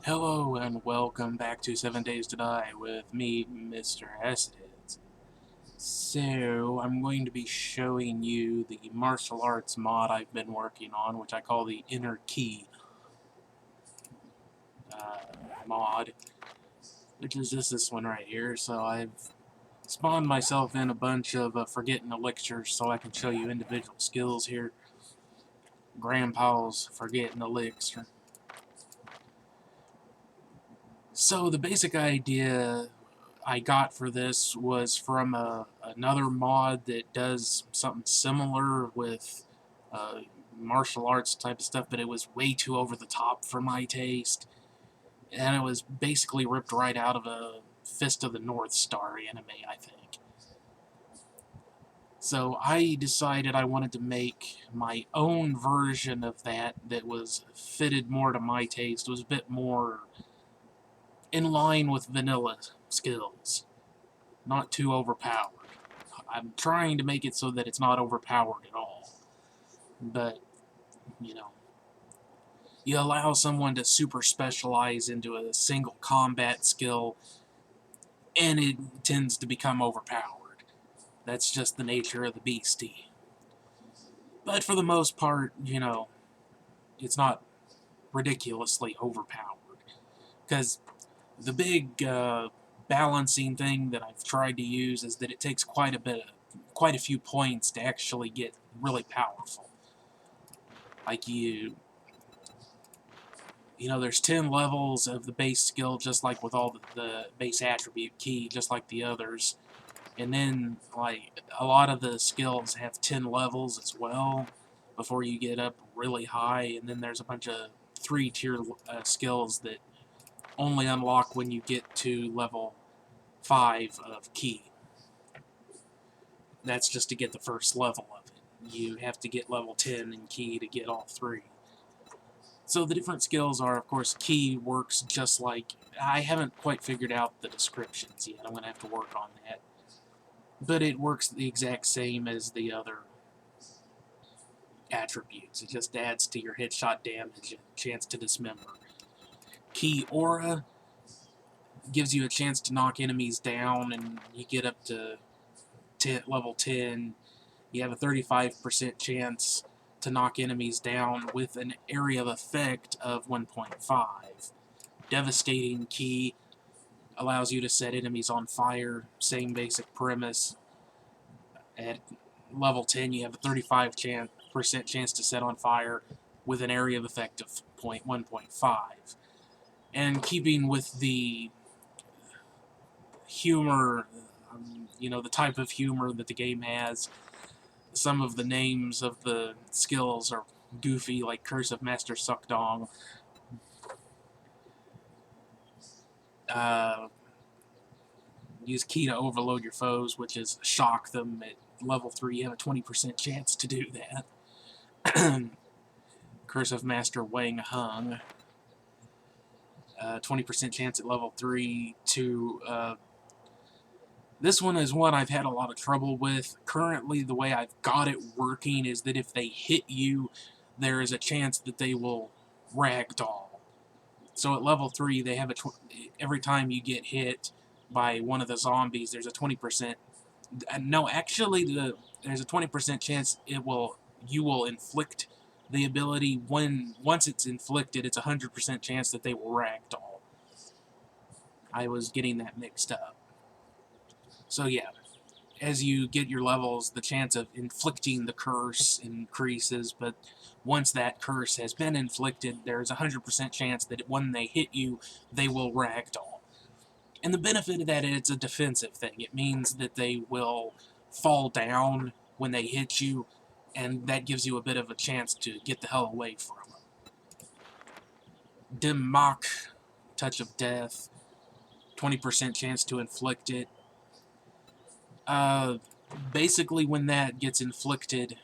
Hello and welcome back to 7 Days to Die with me, Mr. Acid. So, I'm going to be showing you the martial arts mod I've been working on, which I call the Inner Key mod, which is just this one right here. So I've spawned myself in a bunch of forgetting elixirs so I can show you individual skills here. Grandpa's forgetting elixir. So the basic idea I got for this was from another mod that does something similar with martial arts type of stuff, but it was way too over the top for my taste. And it was basically ripped right out of a Fist of the North Star anime, I think. So I decided I wanted to make my own version of that was fitted more to my taste, was a bit more in line with vanilla skills, not too overpowered. I'm trying to make it so that it's not overpowered at all. But, you know, you allow someone to super specialize into a single combat skill, and it tends to become overpowered. That's just the nature of the beastie. But for the most part, it's not ridiculously overpowered. Because the big balancing thing that I've tried to use is that it takes quite a few points to actually get really powerful. Like there's 10 levels of the base skill, just like with all the base attribute key, just like the others. And then, like, a lot of the skills have 10 levels as well before you get up really high. And then there's a bunch of 3-tier skills that only unlock when you get to level 5 of key. That's just to get the first level of it. You have to get level 10 in key to get all 3. So the different skills are, of course, key works just like... I haven't quite figured out the descriptions yet. I'm going to have to work on that. But it works the exact same as the other attributes. It just adds to your headshot damage and chance to dismember. Key aura gives you a chance to knock enemies down, and you get up to level 10. You have a 35% chance to knock enemies down with an area of effect of 1.5. Devastating key allows you to set enemies on fire. Same basic premise. At level 10, you have a 35% chance to set on fire with an area of effect of 1.5. And keeping with the humor, the type of humor that the game has, some of the names of the skills are goofy, like Curse of Master Suckdong. Use key to overload your foes, which is shock them. At level 3, you have a 20% chance to do that. Curse of Master Wang Hung. 20% chance at level 3 to... This one is one I've had a lot of trouble with. Currently, the way I've got it working is that if they hit you, there is a chance that they will ragdoll. So at level 3, they have every time you get hit by one of the zombies, there's a 20%... No, actually, there's a 20% chance you will inflict the ability. Once it's inflicted, it's a 100% chance that they will ragdoll. I was getting that mixed up. So yeah, as you get your levels, the chance of inflicting the curse increases, but once that curse has been inflicted, there's a 100% chance that when they hit you, they will ragdoll. And the benefit of that is it's a defensive thing. It means that they will fall down when they hit you, and that gives you a bit of a chance to get the hell away from them. Dim Mak, Touch of Death, 20% chance to inflict it. Basically, when that gets inflicted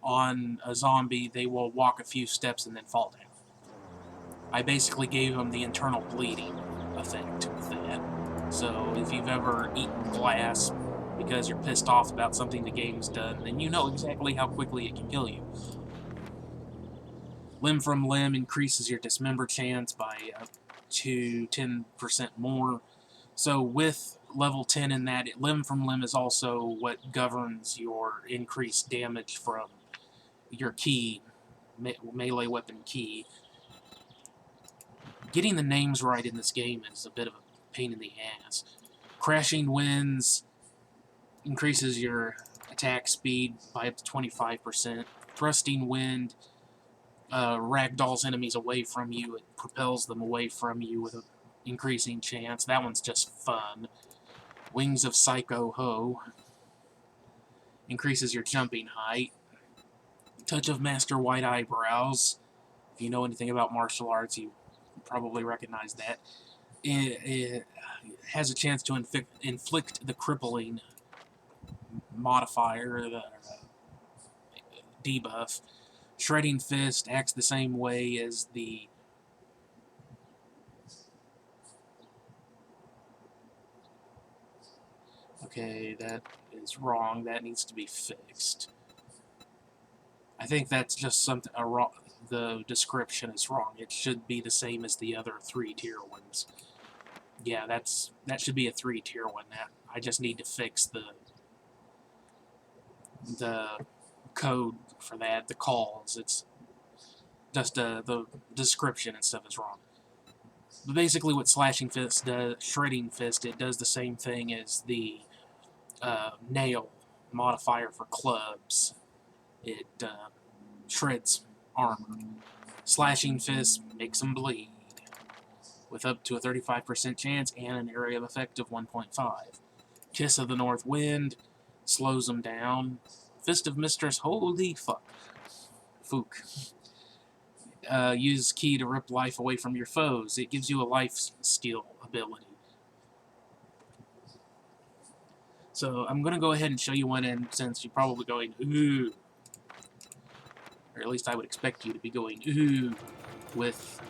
on a zombie, they will walk a few steps and then fall down. I basically gave them the internal bleeding effect with that. So if you've ever eaten glass because you're pissed off about something the game's done, then you know exactly how quickly it can kill you. Limb from limb increases your dismember chance by to 10% more. So with level 10 in that, limb from limb is also what governs your increased damage from your key, melee weapon key. Getting the names right in this game is a bit of a pain in the ass. Crashing Winds increases your attack speed by up to 25%. Thrusting Wind ragdolls enemies away from you. It propels them away from you with an increasing chance. That one's just fun. Wings of Psycho Ho increases your jumping height. Touch of Master White Eyebrows. If you know anything about martial arts, you probably recognize that. It has a chance to inflict the crippling modifier, the debuff. Shredding Fist acts the same way as the okay, that is wrong. That needs to be fixed. I think that's just something the description is wrong. It should be the same as the other 3-tier ones. Yeah, that should be a 3-tier one. That I just need to fix the code for that, the calls. It's just the description and stuff is wrong. But basically what Slashing Fist does, Shredding Fist, it does the same thing as the nail modifier for clubs. It shreds armor. Slashing Fist makes them bleed, with up to a 35% chance and an area of effect of 1.5. Kiss of the North Wind slows them down. Fist of Mistress, holy fuck. Fook. Use key to rip life away from your foes. It gives you a life steal ability. So I'm going to go ahead and show you one, and since you're probably going, ooh, or at least I would expect you to be going, ooh, with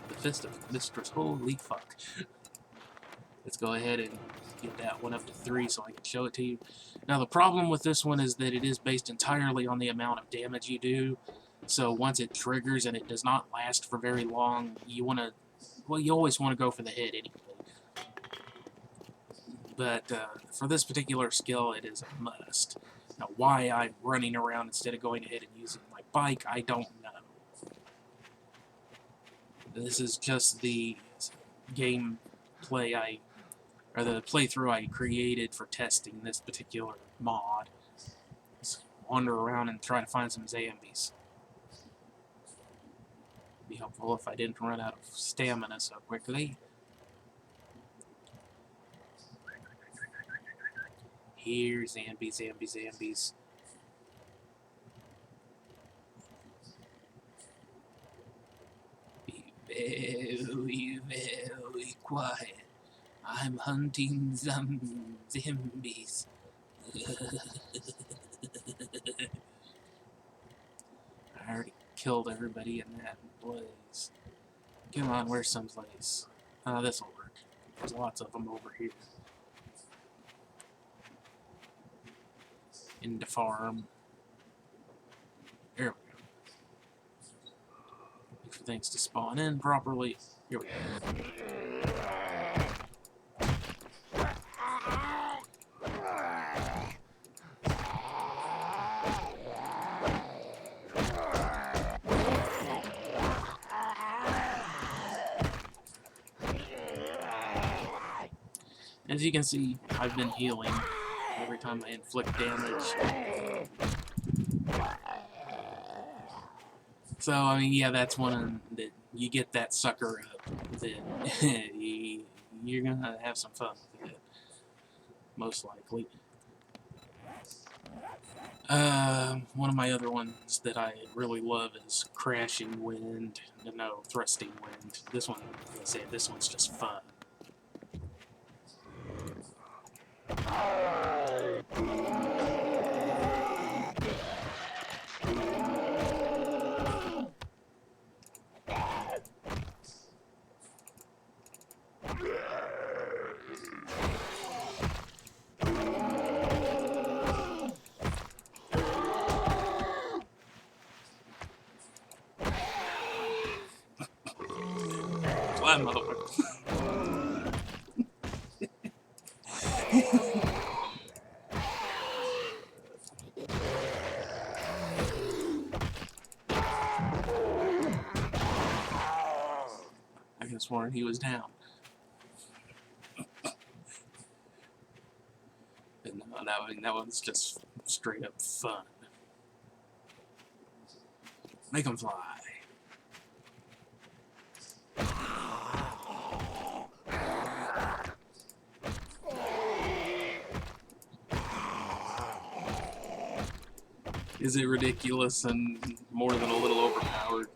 the Fist of Mistress, holy fuck. Let's go ahead and get that one up to 3 so I can show it to you. Now the problem with this one is that it is based entirely on the amount of damage you do. So once it triggers and it does not last for very long, you want to, well, you always want to go for the hit anyway. But for this particular skill, it is a must. Now why I'm running around instead of going ahead and using my bike, I don't know. This is just the gameplay or the playthrough I created for testing this particular mod. Just wander around and try to find some zombies. Be helpful if I didn't run out of stamina so quickly. Here, zombies, zombies, zombies. Be very, very quiet. I'm hunting zombies. I already killed everybody in that blaze. Come on, where's someplace? This'll work. There's lots of them over here. In the farm. There we go. Wait for things to spawn in properly. Here we go. As you can see, I've been healing every time I inflict damage. So, I mean, yeah, that's one that you get that sucker up, then you're gonna have some fun with it, most likely. One of my other ones that I really love is Crashing Wind, no, Thrusting Wind. This one, like I said, this one's just fun. that motherfucker. I could have sworn he was down. But no, that one's just straight up fun. Make them fly. Is it ridiculous and more than a little overpowered?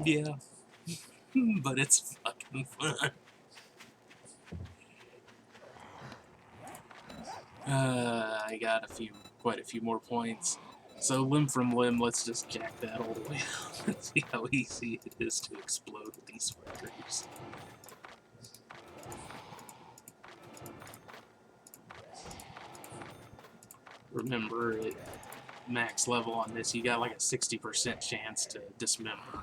Yeah. But it's fucking fun. I got quite a few more points. So limb from limb, let's just jack that all the way up and see how easy it is to explode with these fuckers. Remember, at max level on this, you got like a 60% chance to dismember.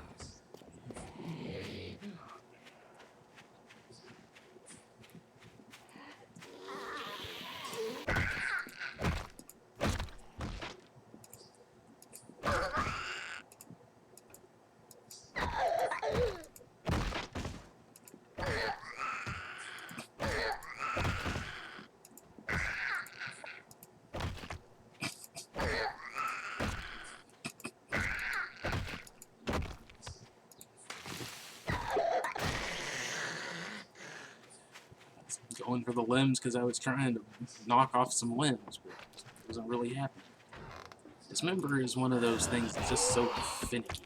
Going for the limbs because I was trying to knock off some limbs, but it wasn't really happening. Dismember is one of those things that's just so finicky.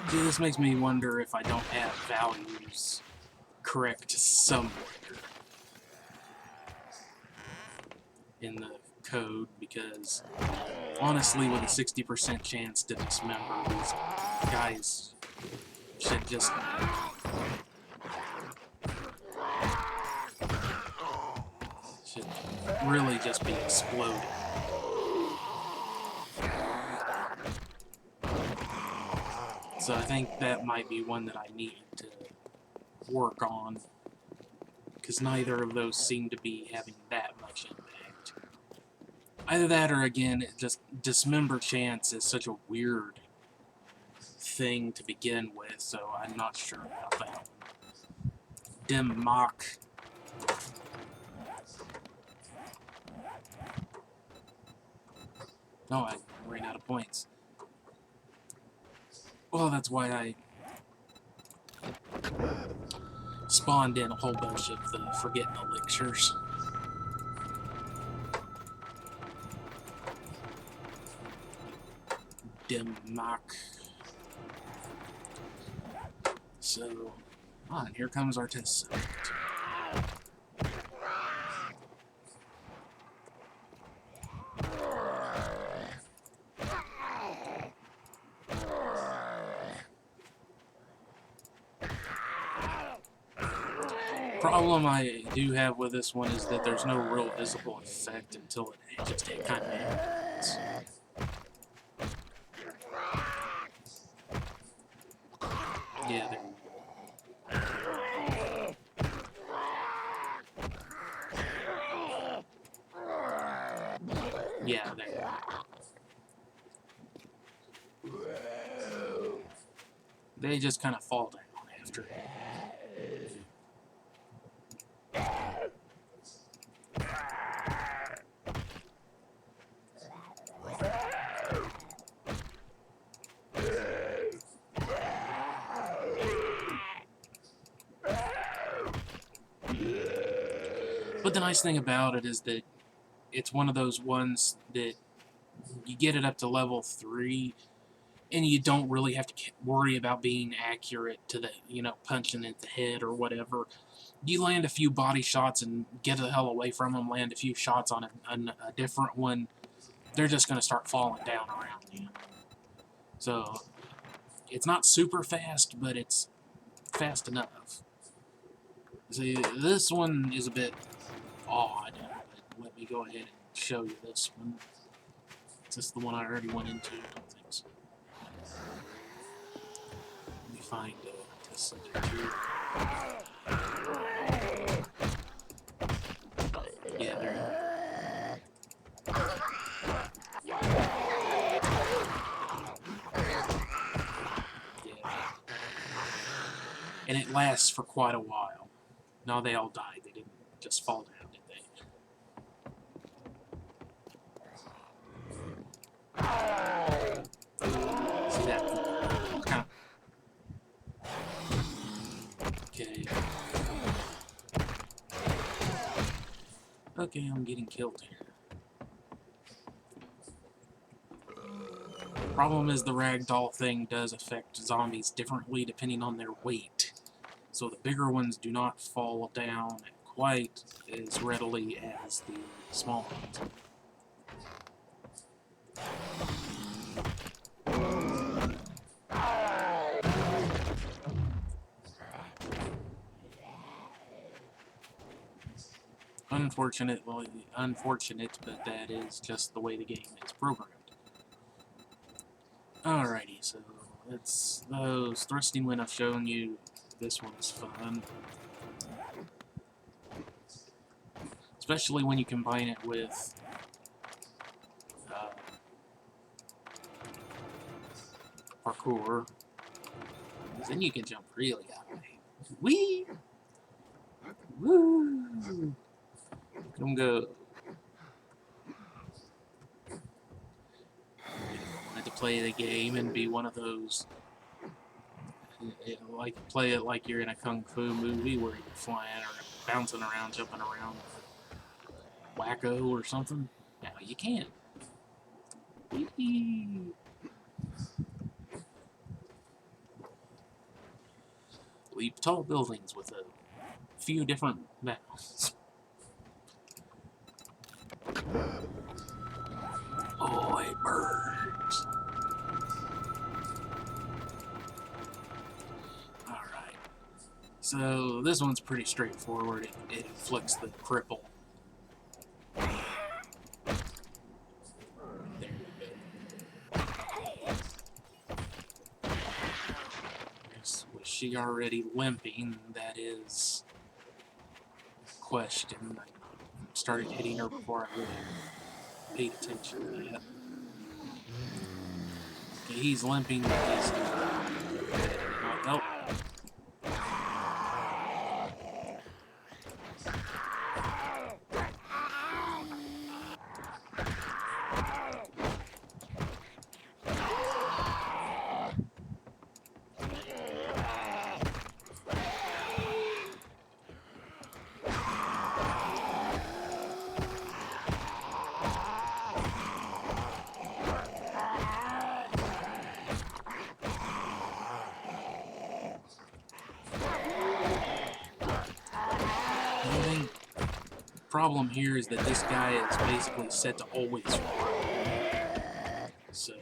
See, this makes me wonder if I don't have values correct somewhere in the code, because honestly, with a 60% chance to dismember, these guys should just really just be exploded. So I think that might be one that I need to work on, because neither of those seem to be having that much impact. Either that, or again, just dismember chance is such a weird thing to begin with, so I'm not sure about that. Dim Mak. No, I ran out of points. Well, that's why I spawned in a whole bunch of the forgetting elixirs. Dim Mak. So, and here comes our test subject. Problem I do have with this one is that there's no real visible effect until it just kind of happens. Yeah, there. Yeah, there. They just kind of fall down after it. But the nice thing about it is that it's one of those ones that you get it up to level 3, and you don't really have to worry about being accurate to the, punching at the head or whatever. You land a few body shots and get the hell away from them, land a few shots on a different one, they're just going to start falling down around you. So, It's not super fast, but it's fast enough. See, this one is a bit odd, but let me go ahead and show you this one. Is this the one I already went into? I don't think so. Let me find a test subject here. Yeah, there you go. And it lasts for quite a while. No, they all died. They didn't just fall down, did they? See that? Kind of. Okay. Okay, I'm getting killed here. Problem is the ragdoll thing does affect zombies differently depending on their weight. So the bigger ones do not fall down quite as readily as the small ones. Unfortunate, but that is just the way the game is programmed. Alrighty, so it's those thrusting when I've shown you. This one's fun. Especially when you combine it with parkour. Then you can jump really high. Whee! Woo! Come go. I wanted to play the game and be one of those. Like play it like you're in a kung fu movie where you're flying or bouncing around, jumping around, wacko or something. Now you can't. Whee! Leap tall buildings with a few different battles. Oh, it burns. Alright. So, this one's pretty straightforward. It inflicts the cripple. There you go. Was she already limping? That is a question. I started hitting her before I really paid attention to that. Okay, he's limping, but he's oh. Problem here is that this guy is basically set to always run. So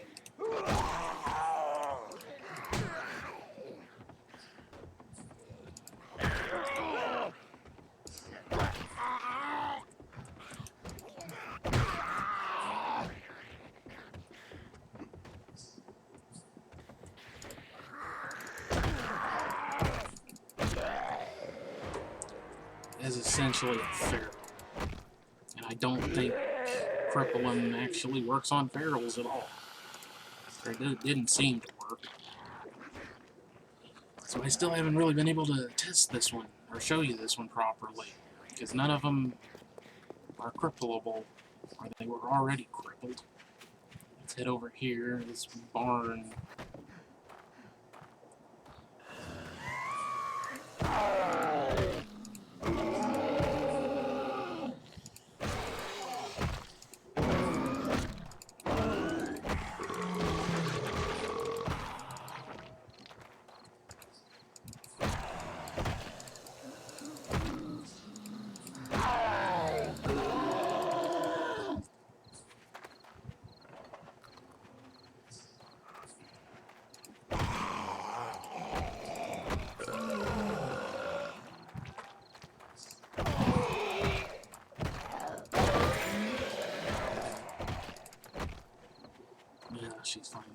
is essentially a feral. And I don't think crippling actually works on ferals at all. Or it didn't seem to work. So I still haven't really been able to test this one, or show you this one properly. Because none of them are crippleable, or they were already crippled. Let's head over here, this barn. she's finally...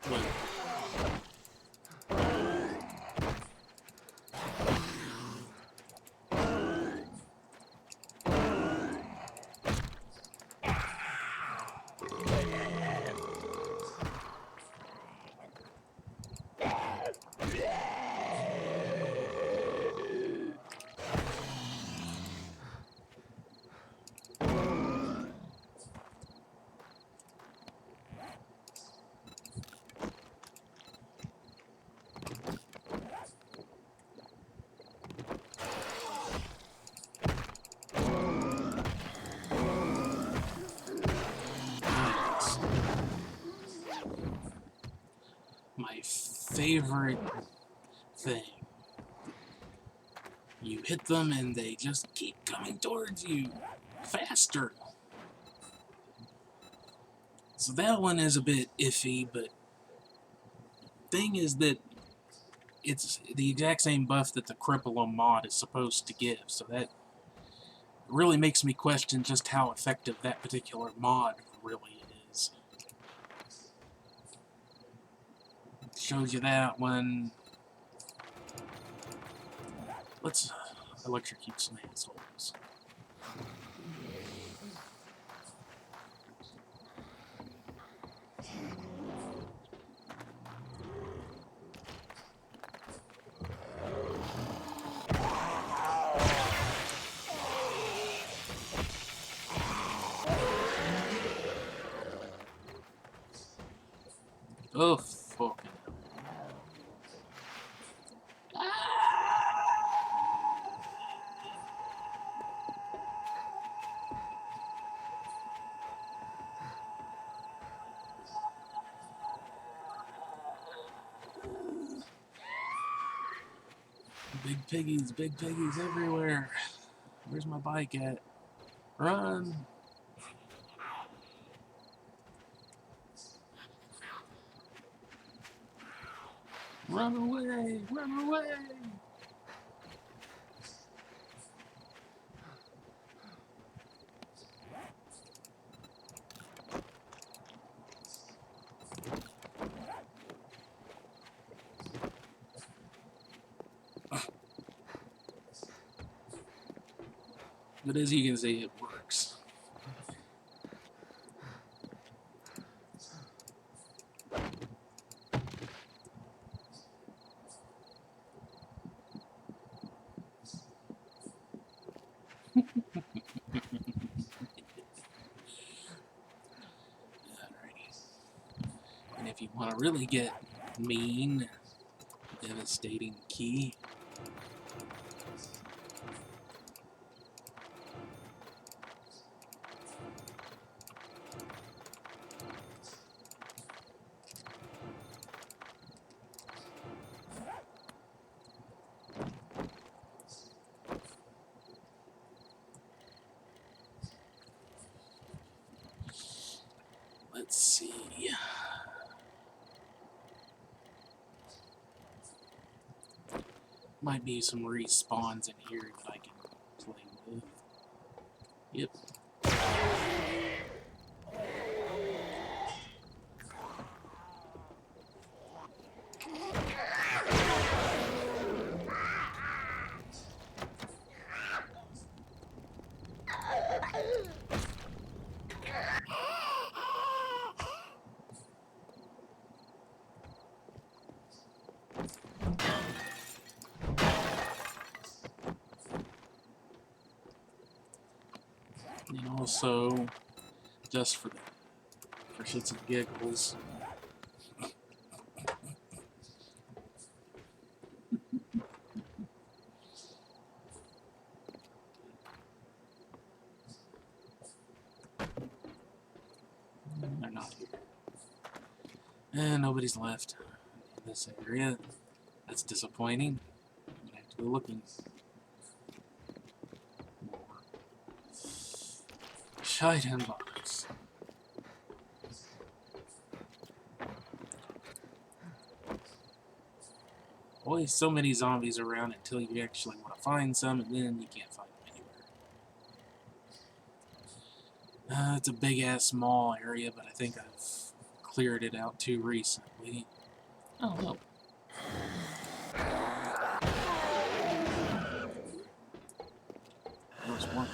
But, my favorite thing. You hit them and they just keep coming towards you faster. So that one is a bit iffy, but thing is that it's the exact same buff that the Cripple mod is supposed to give, so that really makes me question just how effective that particular mod really is. Shows you that one. Let's electrocute some assholes. Oh, fucking big piggies everywhere. Where's my bike at? Run! Run away! Run away! But as you can see, it works. And if you want to really get mean, devastating key. Let's see. Might be some respawns in here that I can play with. Yep. And also, just for shits and giggles, they're not here. And nobody's left in this area. That's disappointing. I'm gonna have to go looking. Shite and box. Always so many zombies around until you actually want to find some, and then you can't find them anywhere. It's a big-ass small area, but I think I've cleared it out too recently. Oh, look. There was one.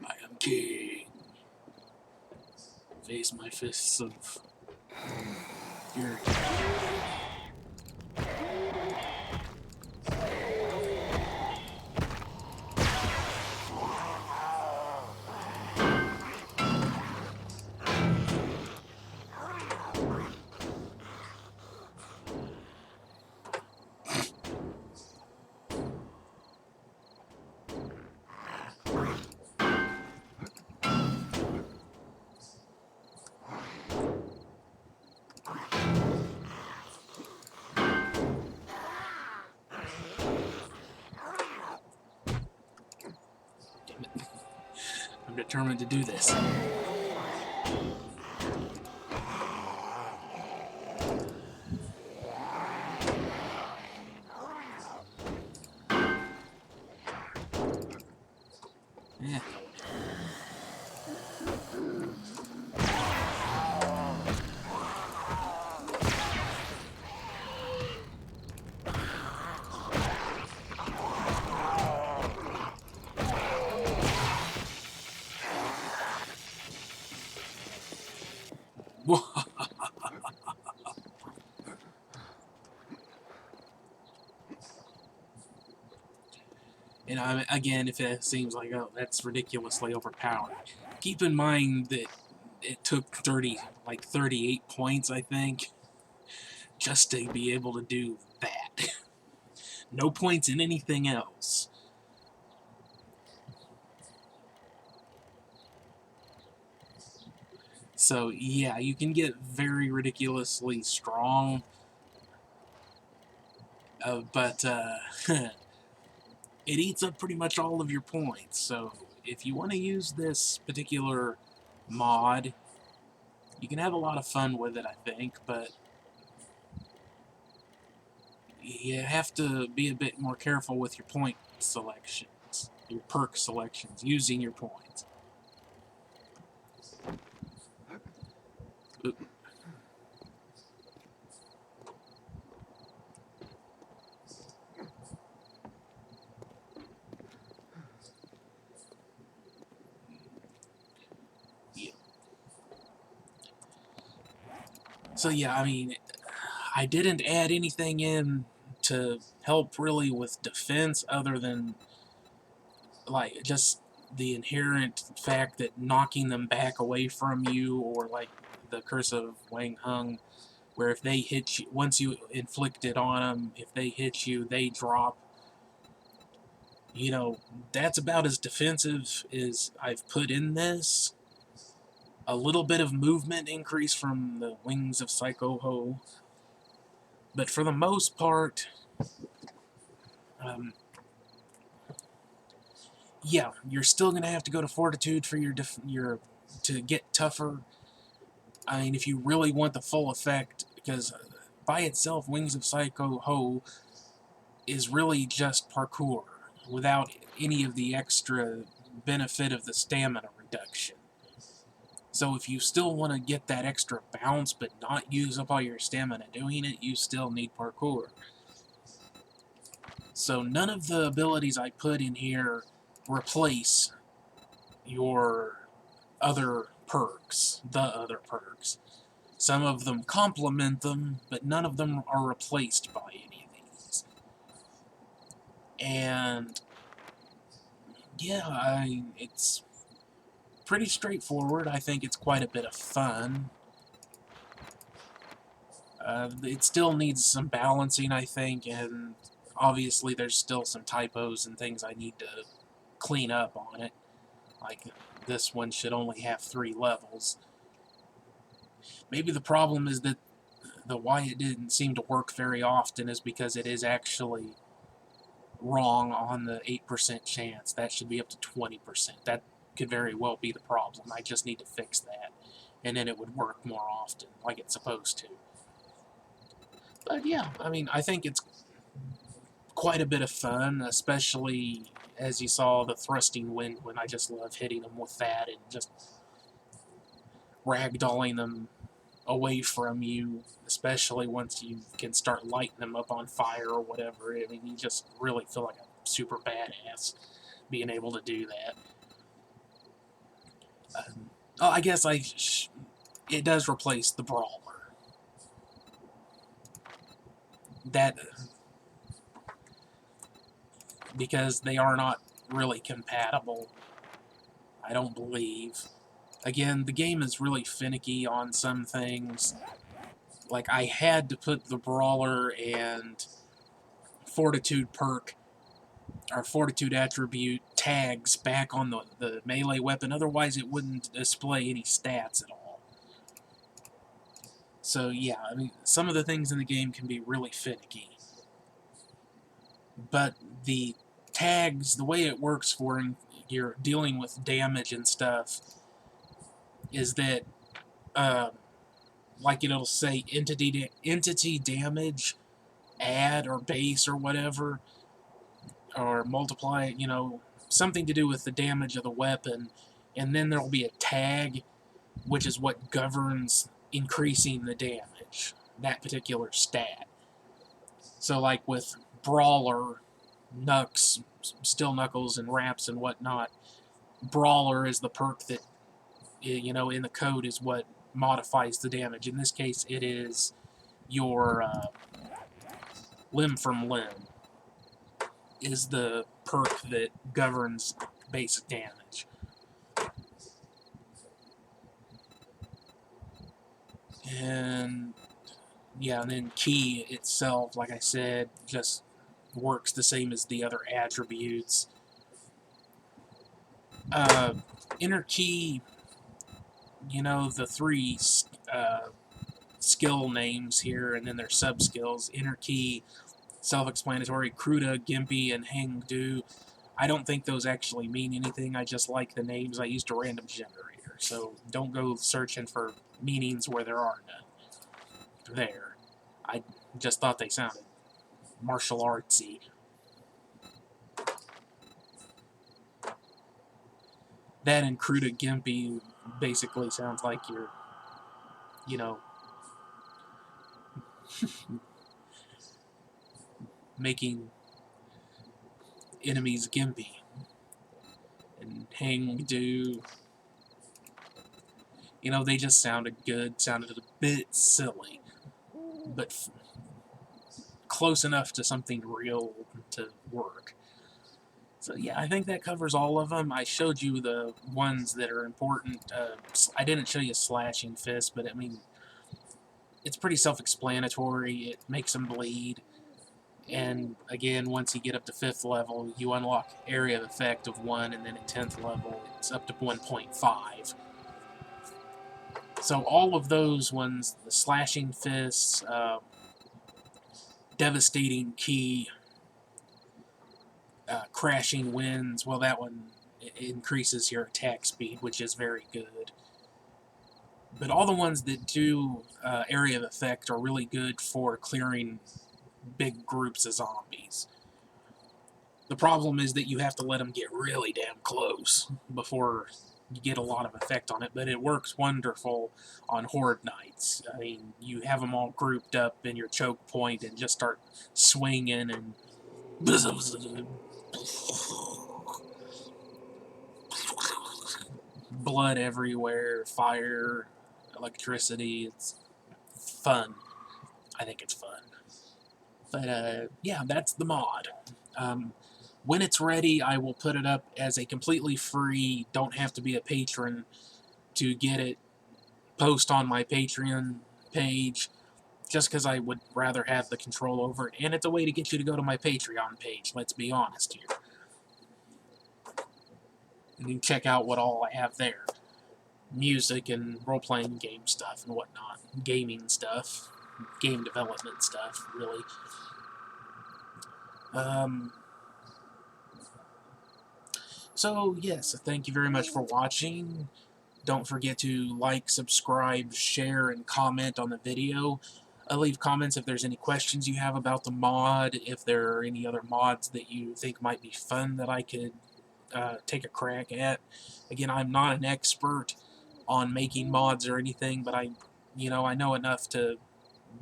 I am king. Face my fists of fury. I'm determined to do this. Yeah. And again, if it seems like, oh, that's ridiculously overpowered, keep in mind that it took 38 points, I think, just to be able to do that. No points in anything else. So yeah, you can get very ridiculously strong, but it eats up pretty much all of your points. So if you want to use this particular mod, you can have a lot of fun with it, I think, but you have to be a bit more careful with your point selections, your perk selections, using your points. Oop. Yeah. So yeah, I mean, I didn't add anything in to help really with defense other than like just the inherent fact that knocking them back away from you, or like the Curse of Wang Hung, where if they hit you, once you inflict it on them, if they hit you, they drop. You know, that's about as defensive as I've put in this. A little bit of movement increase from the Wings of Psycho Ho, but for the most part, yeah, you're still gonna have to go to Fortitude for your to get tougher. I mean, if you really want the full effect, because by itself, Wings of Psycho Ho is really just parkour without any of the extra benefit of the stamina reduction. So if you still want to get that extra bounce but not use up all your stamina doing it, you still need parkour. So none of the abilities I put in here replace your other perks, the other perks. Some of them complement them, but none of them are replaced by any of these. And yeah, it's pretty straightforward. I think it's quite a bit of fun. It still needs some balancing, I think, and Obviously, there's still some typos and things I need to clean up on it. Like, this one should only have 3 levels. Maybe the problem is that the why it didn't seem to work very often is because it is actually wrong on the 8% chance. That should be up to 20%. That could very well be the problem. I just need to fix that, and then it would work more often, like it's supposed to. But yeah, I mean, I think it's quite a bit of fun, especially as you saw the thrusting wind when I just love hitting them with that and just ragdolling them away from you, especially once you can start lighting them up on fire or whatever. I mean, you just really feel like a super badass being able to do that. Oh, I guess it does replace the brawler. That because they are not really compatible, I don't believe. Again, the game is really finicky on some things. Like, I had to put the brawler and fortitude perk or fortitude attribute tags back on the melee weapon, otherwise it wouldn't display any stats at all. So yeah, I mean, some of the things in the game can be really finicky. But the tags, the way it works for you're dealing with damage and stuff, is that, like it'll say entity damage, add or base or whatever, or multiply, something to do with the damage of the weapon, and then there'll be a tag, which is what governs increasing the damage, that particular stat. So like with Brawler, Nux, Still Knuckles, and Raps and whatnot, Brawler is the perk that, in the code is what modifies the damage. In this case, it is your Limb from Limb is the perk that governs basic damage. And yeah, and then Key itself, like I said, just works the same as the other attributes. Inner Key, the 3 skill names here, and then their sub-skills. Inner Key, self-explanatory, Kruta, Gimpy, and Hangdu. I don't think those actually mean anything. I just like the names. I used a random generator, so don't go searching for meanings where there are none. There. I just thought they sounded martial artsy. That and Kruta Gimpy basically sounds like you're, making enemies gimpy. And Hangdu, they just sounded good, sounded a bit silly, but close enough to something real to work. So yeah, I think that covers all of them. I showed you the ones that are important. I didn't show you Slashing Fist, but I mean, it's pretty self-explanatory. It makes them bleed. And again, once you get up to 5th level, you unlock area of effect of 1, and then at 10th level, it's up to 1.5. So all of those ones, the Slashing Fists, Devastating Key, Crashing Winds, well, that one increases your attack speed, which is very good. But all the ones that do area of effect are really good for clearing big groups of zombies. The problem is that you have to let them get really damn close before you get a lot of effect on it, but it works wonderful on Horde Nights. I mean, you have them all grouped up in your choke point and just start swinging and blood everywhere, fire, electricity. It's fun. I think it's fun. But yeah, that's the mod. When it's ready, I will put it up as a completely free, don't have to be a patron to get it, post on my Patreon page. just because I would rather have the control over it, and it's a way to get you to go to my Patreon page, let's be honest here. And you can check out what all I have there. Music and role-playing game stuff and whatnot. Gaming stuff. Game development stuff, really. So, yes, thank you very much for watching. Don't forget to like, subscribe, share, and comment on the video. Leave comments if there's any questions you have about the mod, if there are any other mods that you think might be fun that I could take a crack at. Again, I'm not an expert on making mods or anything, but I know enough to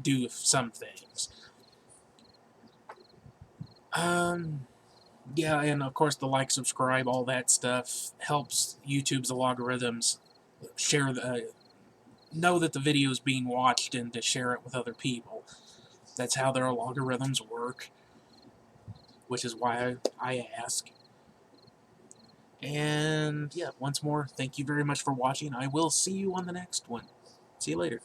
do some things. Yeah, and of course the like, subscribe, all that stuff helps YouTube's algorithms share know that the video is being watched and to share it with other people. That's how their algorithms work, which is why I ask. And yeah, once more, thank you very much for watching. I will see you on the next one. See you later.